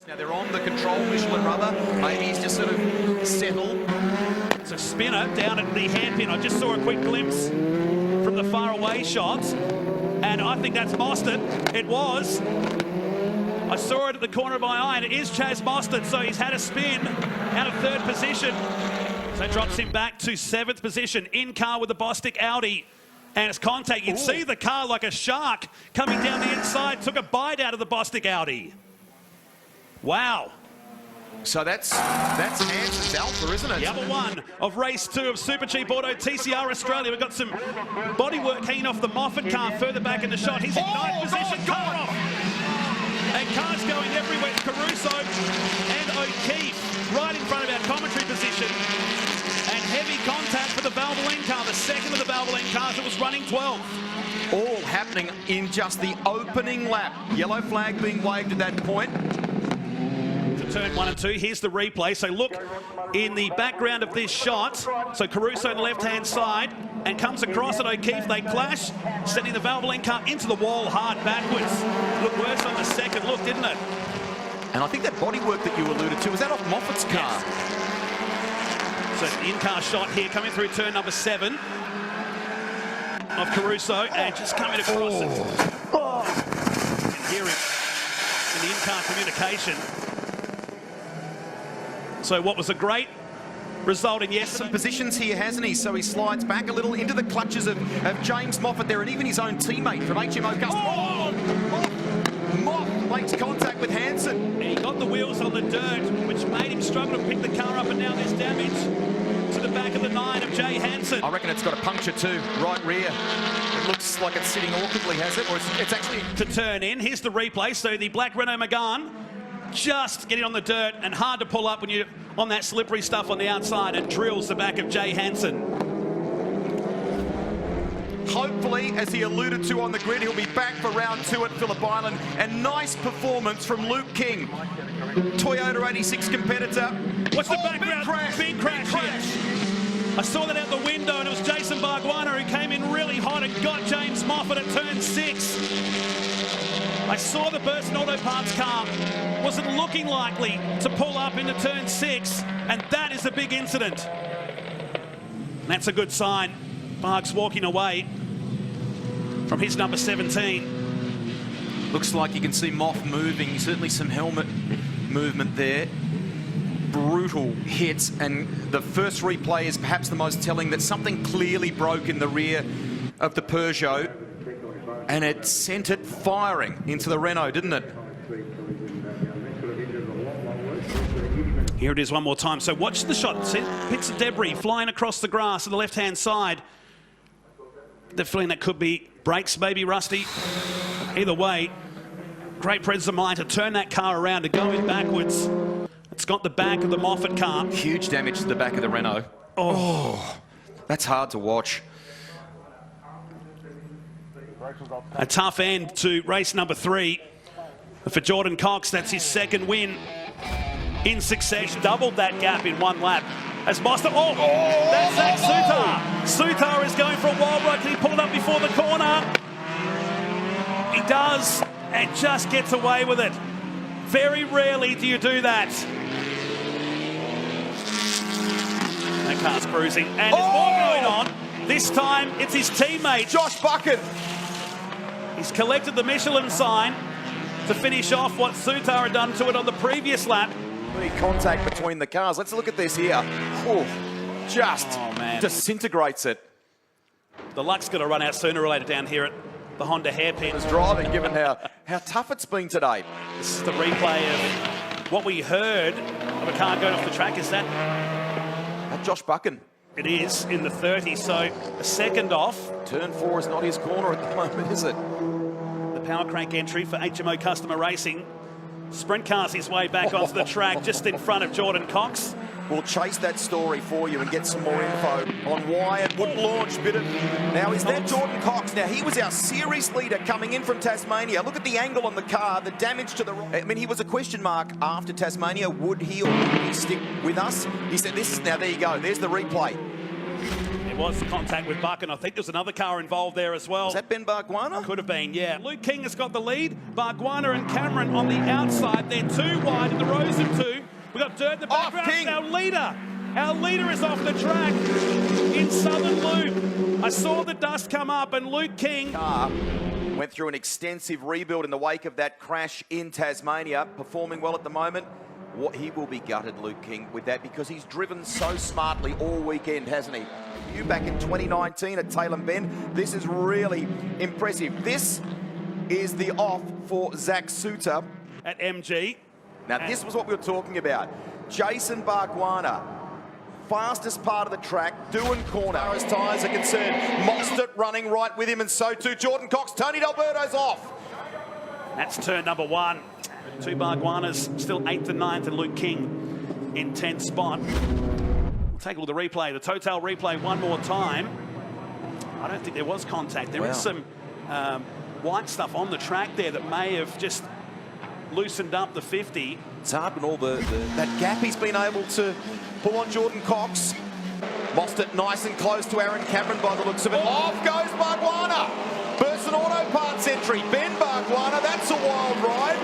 Now they're on the control Michelin rubber. Maybe he's just sort of settled. It's a spinner down at the hairpin. I just saw a quick glimpse from the far away shots, and I think that's Mostert. It was. I saw it at the corner of my eye, and it is Chaz Mostert. So he's had a spin out of third position. So it drops him back to seventh position. In car with the Bostik Audi. And it's contact. You can see the car like a shark coming down the inside. Took a bite out of the Bostik Audi. Wow. So that's Hanson's Alpha, isn't it? The other one of race 2 of Super Cheap Auto TCR Australia. We've got some bodywork hanging off the Moffat car further back in the shot. He's in ninth position. Car off. And cars going everywhere. Caruso and O'Keefe right in front of our commentary position. And heavy contact for the Valvoline car, the second of the Valvoline cars that was running 12. All happening in just the opening lap. Yellow flag being waved at that point. To turn 1 and 2, here's the replay. So look in the background of this shot. So Caruso on the left-hand side and comes across at O'Keefe. They clash, sending the Valvoline car into the wall hard backwards. Looked worse on the second look, didn't it? And I think that bodywork that you alluded to, was that off Moffat's car? Yes. So it's an in-car shot here coming through turn number 7 of Caruso and just coming across it. You can hear him in the in-car communication. So what was a great result in yesterday. Some positions here, hasn't he? So he slides back a little into the clutches of James Moffat there, and even his own teammate from HMO Custom. Moff makes contact with Hanson. He got the wheels on the dirt, which made him struggle to pick the car up, and now there's damage to the back of the 9 of Jay Hanson. I reckon it's got a puncture too, right rear. It looks like it's sitting awkwardly, has it? Or it's actually... To turn in, here's the replay. So the black Renault Megane just getting on the dirt and hard to pull up when you're on that slippery stuff on the outside, and drills the back of Jay Hanson. Hopefully, as he alluded to on the grid, he'll be back for round 2 at Phillip Island. And nice performance from Luke King, Toyota 86 competitor. What's the background? Big crash. I saw that out the window, and it was Jason Barwana who came in really hot and got James Moffat at turn 6. I saw the Burson Auto Parts car wasn't looking likely to pull up into turn 6, and that is a big incident. That's a good sign. Barks walking away from his number 17. Looks like you can see Moff moving. Certainly some helmet movement there. Brutal hits, and the first replay is perhaps the most telling, that something clearly broke in the rear of the Peugeot, and it sent it firing into the Renault, didn't it? Here it is one more time. So watch the shot. See bits of debris flying across the grass on the left-hand side. They're feeling that could be brakes, maybe rusty. Either way, great presence of mind to turn that car around, to go in backwards. It's got the back of the Moffat car. Huge damage to the back of the Renault. Oh, that's hard to watch. A tough end to race number 3 for Jordan Cox. That's his second win in succession. Doubled that gap in 1 lap. As Mostert, that's Zach Sutar. Sutar is going for a wild ride. Can he pull it up before the corner? He does, and just gets away with it. Very rarely do you do that. That car's cruising, and there's more going on. This time, it's his teammate, Josh Bucket. He's collected the Michelin sign to finish off what Sutar had done to it on the previous lap. Contact between the cars. Let's look at this here. Oh, just disintegrates it. The luck's going to run out sooner or later down here at the Honda hairpin. It's driving, given how tough it's been today. This is the replay of what we heard of a car going off the track. Is that Josh Buchan? It is in the 30, so a second off. Turn 4 is not his corner at the moment, is it? The power crank entry for HMO Customer Racing. Sprint cars his way back onto the track just in front of Jordan Cox. We'll chase that story for you and get some more info on why it wouldn't launch. Now, is that Jordan Cox? Now, he was our series leader coming in from Tasmania. Look at the angle on the car, the damage to the... I mean, he was a question mark after Tasmania. Would he or would he stick with us? He said, this is... Now, there you go. There's the replay. was contact with Buck, and I think there's another car involved there as well. Was that Ben Barwana? Could have been, yeah. Luke King has got the lead. Barwana and Cameron on the outside. They're too wide in the rows of two. We've got dirt in the background. King. Our leader is off the track in Southern Loop. I saw the dust come up, and Luke King went through an extensive rebuild in the wake of that crash in Tasmania, performing well at the moment. He will be gutted, Luke King, with that, because he's driven so smartly all weekend, hasn't he? You back in 2019 at Tailem Bend, this is really impressive. This is the off for Zach Suter at MG. Now, this was what we were talking about. Jason Barwana, fastest part of the track, doing corner as tyres are concerned. Mostert running right with him, and so too Jordan Cox. Tony D'Alberto's off. That's turn number one. Two Barguanas still 8th and 9th, and Luke King in 10th spot. We'll take a look at the replay, the Total replay one more time. I don't think there was contact. There is some white stuff on the track there that may have just loosened up the 50. It's hard when all that gap he's been able to pull on Jordan Cox. Mostert nice and close to Aaron Cameron by the looks of it. Off goes Barwana. Burson Auto Parts entry. Ben Barwana, that's a wild ride.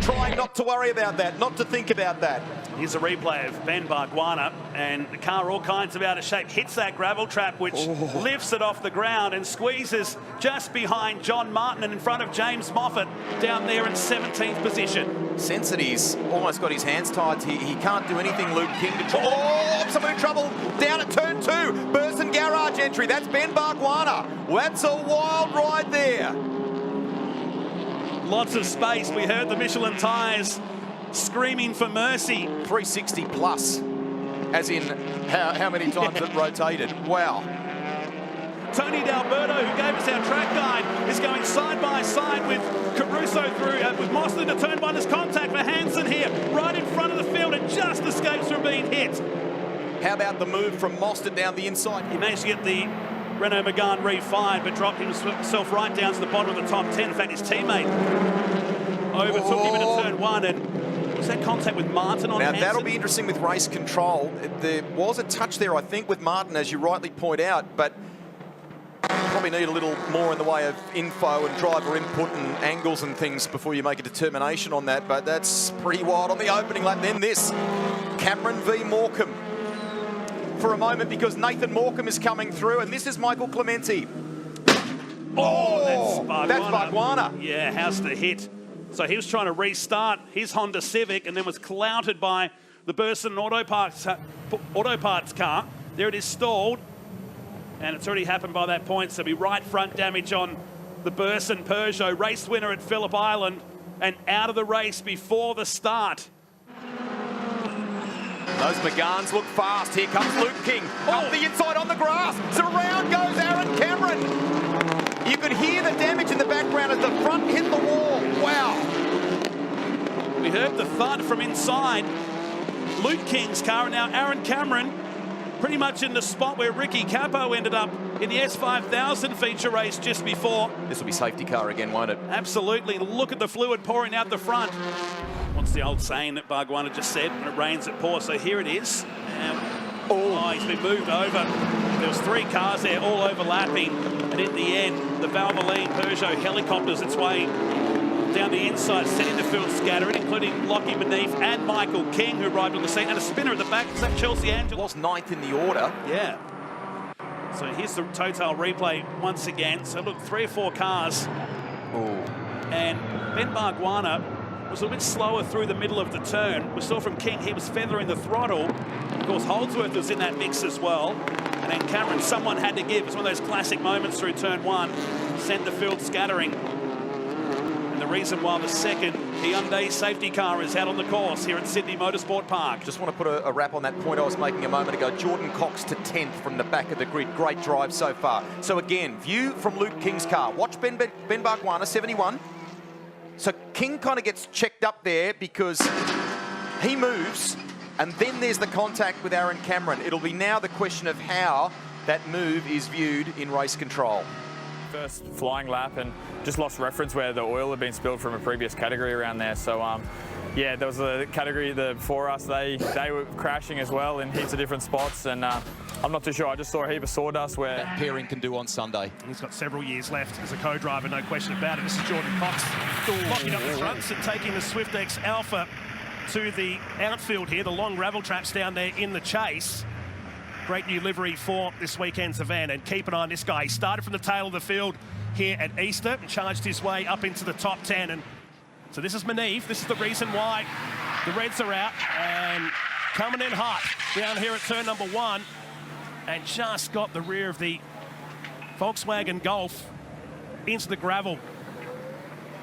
Trying not to worry about that, not to think about that. Here's a replay of Ben Barwana, and the car all kinds of out of shape, hits that gravel trap, which lifts it off the ground and squeezes just behind John Martin and in front of James Moffat down there in 17th position. Sense that he's almost got his hands tied. He can't do anything, Luke King, to try. Oh, absolute trouble down at turn 2. Burson Garage entry. That's Ben Barwana. Well, that's a wild ride there. Lots of space. We heard the Michelin tyres screaming for mercy. 360 plus, as in how many times it rotated. Wow. Tony D'Alberto, who gave us our track guide, is going side by side with Caruso through, with Mostert to turn one. There's contact for Hansen here, right in front of the field, and just escapes from being hit. How about the move from Mostert down the inside? He managed to get the Renault Megane re-fired, but dropped himself right down to the bottom of the top 10. In fact, his teammate overtook him into turn 1, and was that contact with Martin on Hansen? Now, that'll be interesting with race control. There was a touch there, I think, with Martin, as you rightly point out, but probably need a little more in the way of info and driver input and angles and things before you make a determination on that, but that's pretty wild on the opening lap. Then this, Cameron v Morecambe. For a moment, because Nathan Morecambe is coming through, and this is Michael Clementi. Oh, that's Barwana. Yeah, how's the hit? So he was trying to restart his Honda Civic and then was clouted by the Burson Auto Parts car. There it is, stalled, and it's already happened by that point. So it'll be right front damage on the Burson Peugeot, race winner at Phillip Island, and out of the race before the start. Those Meganes look fast. Here comes Luke King. Up the inside on the grass. So around goes Aaron Cameron. You could hear the damage in the background as the front hit the wall. Wow. We heard the thud from inside Luke King's car, and now Aaron Cameron pretty much in the spot where Ricky Capo ended up in the S5000 feature race just before. This will be safety car again, won't it? Absolutely. Look at the fluid pouring out the front. What's the old saying that Barwana just said? When it rains, it pours. So here it is. He's been moved over. There was 3 cars there, all overlapping. And in the end, the Valvoline Peugeot helicopters its way down the inside, setting the field scattering, including Lockie Manif and Michael King, who arrived on the scene, and a spinner at the back. Is that Chelsea Angela? Was 9th in the order. Yeah. So here's the Total replay once again. So look, 3 or 4 cars. And Ben Barwana was a little bit slower through the middle of the turn. We saw from King, he was feathering the throttle. Of course, Holdsworth was in that mix as well. And then Cameron, someone had to give. It's one of those classic moments through turn 1. Sent the field scattering. And the reason why the second Hyundai safety car is out on the course here at Sydney Motorsport Park. Just want to put a wrap on that point I was making a moment ago. Jordan Cox to 10th from the back of the grid. Great drive so far. So again, view from Luke King's car. Watch Ben Barwana, 71. So King kind of gets checked up there because he moves, and then there's the contact with Aaron Cameron. It'll be now the question of how that move is viewed in race control. First flying lap and just lost reference where the oil had been spilled from a previous category around there. So Yeah, there was a category before us. They were crashing as well in heaps of different spots, and I'm not too sure. I just saw a heap of sawdust where that pairing can do on Sunday. He's got several years left as a co-driver, no question about it. This is Jordan Cox locking up the fronts and taking the SwiftX Alpha to the outfield here. The long gravel traps down there in the chase. Great new livery for this weekend's event, and keep an eye on this guy. He started from the tail of the field here at Easter and charged his way up into the top 10. And so this is Maneve. This is the reason why the Reds are out and coming in hot down here at turn number 1, and just got the rear of the Volkswagen Golf into the gravel.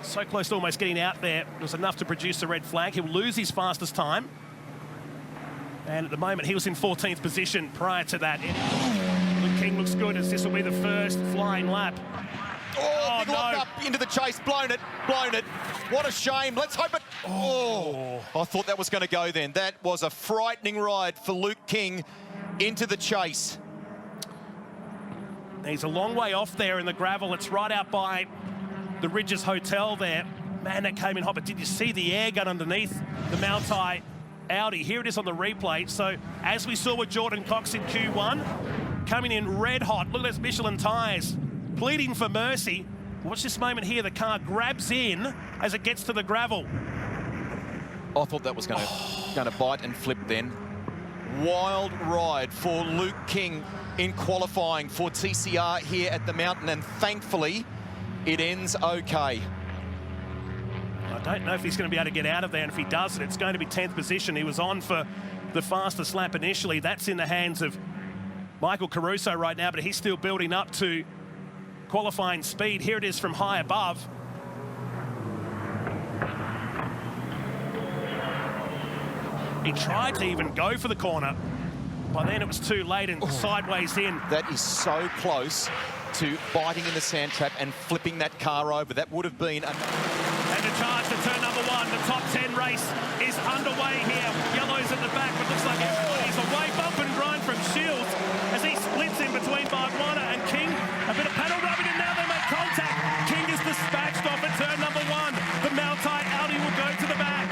So close to almost getting out there. It was enough to produce a red flag. He'll lose his fastest time. And at the moment, he was in 14th position prior to that. Luke King looks good as this will be the first flying lap. Oh, big lock up into the chase, blown it. What a shame. Let's hope it. Oh, I thought that was going to go then. That was a frightening ride for Luke King into the chase. He's a long way off there in the gravel. It's right out by the Ridges Hotel there. Man, that came in hot, but did you see the air gun underneath the Moutai Audi? Here it is on the replay. So as we saw with Jordan Cox in Q1, coming in red hot. Look at those Michelin tyres, pleading for mercy. Watch this moment here. The car grabs in as it gets to the gravel. I thought that was going to bite and flip then. Wild ride for Luke King in qualifying for TCR here at the mountain, and thankfully it ends okay. I don't know if he's going to be able to get out of there, and if he doesn't, it's going to be 10th position. He was on for the fastest lap initially. That's in the hands of Michael Caruso right now, but he's still building up to qualifying speed. Here it is from high above. He tried to even go for the corner. By then it was too late and sideways in. That is so close to biting in the sand trap and flipping that car over. That would have been a... And the charge to turn number 1. The top 10 race is underway here. Yellow's at the back, but looks like everybody's away. Bump and grind from Shields as he splits in between Barwana and King. A bit of paddle rubbing, and now they make contact. King is dispatched off at turn number 1. The Moutai Audi will go to the back.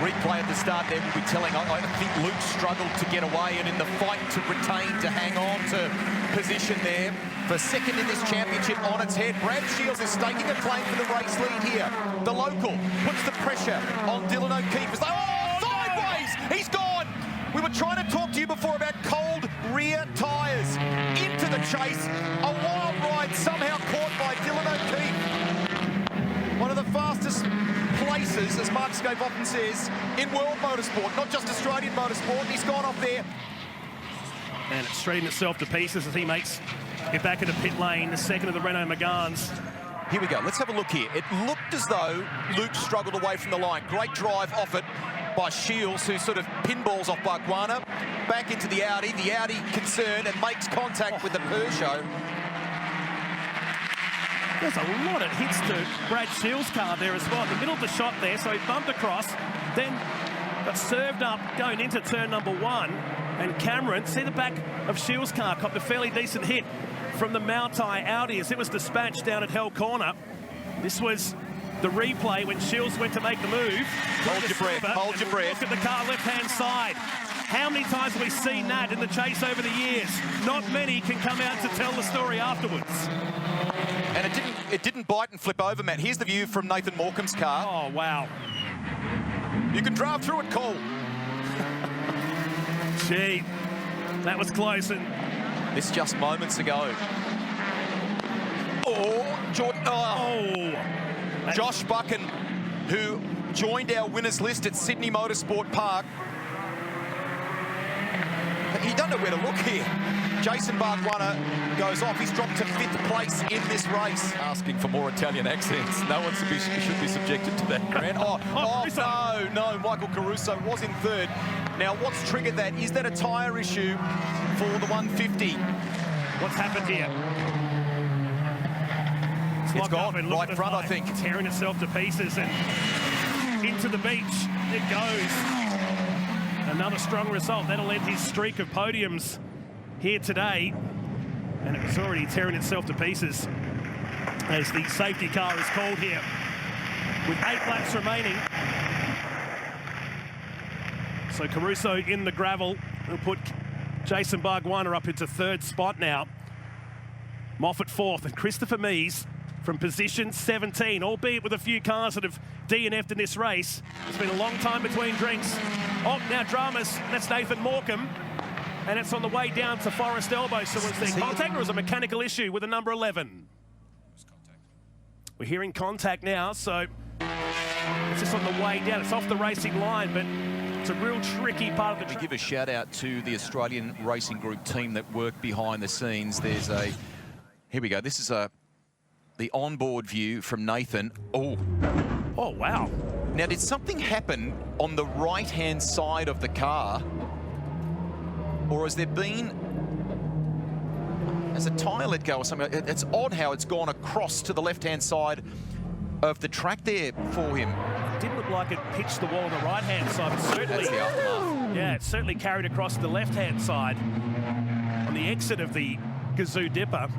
Replay at the start there will be telling. I think Luke struggled to get away, and in the fight to retain, to hang on to position there for second in this championship on its head. Brad Shields is staking a claim for the race lead here. The local puts the pressure on Dylan O'Keefe. Sideways! He's gone! We were trying to talk to you before about cold rear tyres. Into the chase. A wild ride somehow caught by Dylan O'Keefe. One of the fastest places, as Mark Scape often says, in world motorsport, not just Australian motorsport. He's gone off there. And it's straightened itself to pieces as he makes it back into pit lane, the second of the Renault Megans. Here we go. Let's have a look here. It looked as though Luke struggled away from the line. Great drive off it by Shields, who sort of pinballs off Barwana. Back into the Audi. The Audi concerned and makes contact with the Peugeot. There's a lot of hits to Brad Shields' car there as well. In the middle of the shot there, so he bumped across, then got served up going into turn number 1. And Cameron, see the back of Shields' car, copped a fairly decent hit from the Moutai Audi as it was dispatched down at Hell Corner. This was the replay when Shields went to make the move. Hold your breath, hold your breath. Look at the car left-hand side. How many times have we seen that in the chase over the years? Not many can come out to tell the story afterwards. And it didn't bite and flip over, Matt. Here's the view from Nathan Morecambe's car. Oh, wow. You can drive through it, Cole. Gee, that was close. And this just moments ago. Oh, Jordan. Josh Buchan, who joined our winners list at Sydney Motorsport Park. He doesn't know where to look here. Jason Barwana goes off. He's dropped to 5th place in this race. Asking for more Italian accents. No one should be subjected to that, Grant. No, Michael Caruso was in 3rd. Now, what's triggered that? Is that a tyre issue for the 150? What's happened here? It's gone right front, I think. Tearing itself to pieces and into the beach it goes. Another strong result. That'll end his streak of podiums here today. And it was already tearing itself to pieces as the safety car is called here. With 8 laps remaining, So Caruso in the gravel will put Jason Barwana up into third spot now. Moffat fourth, and Christopher Mees from position 17, albeit with a few cars that have DNF'd in this race. It's been a long time between drinks. Oh, now dramas. That's Nathan Morecambe. And it's on the way down to Forest Elbow. So was there contact or was a mechanical issue with the number 11? We're hearing contact now, so it's just on the way down. It's off the racing line, but it's a real tricky part of the track. We give a shout out to the Australian Racing Group team that work behind the scenes. There's a, here we go. This is the onboard view from Nathan. Oh, wow. Now, did something happen on the right-hand side of the car? Or has there been, has a tyre let go or something? It's odd how it's gone across to the left-hand side of the track there for him. It didn't look like it pitched the wall on the right-hand side, but certainly, That's the aftermath. yeah, it certainly carried across the left-hand side on the exit of the Gazoo Dipper.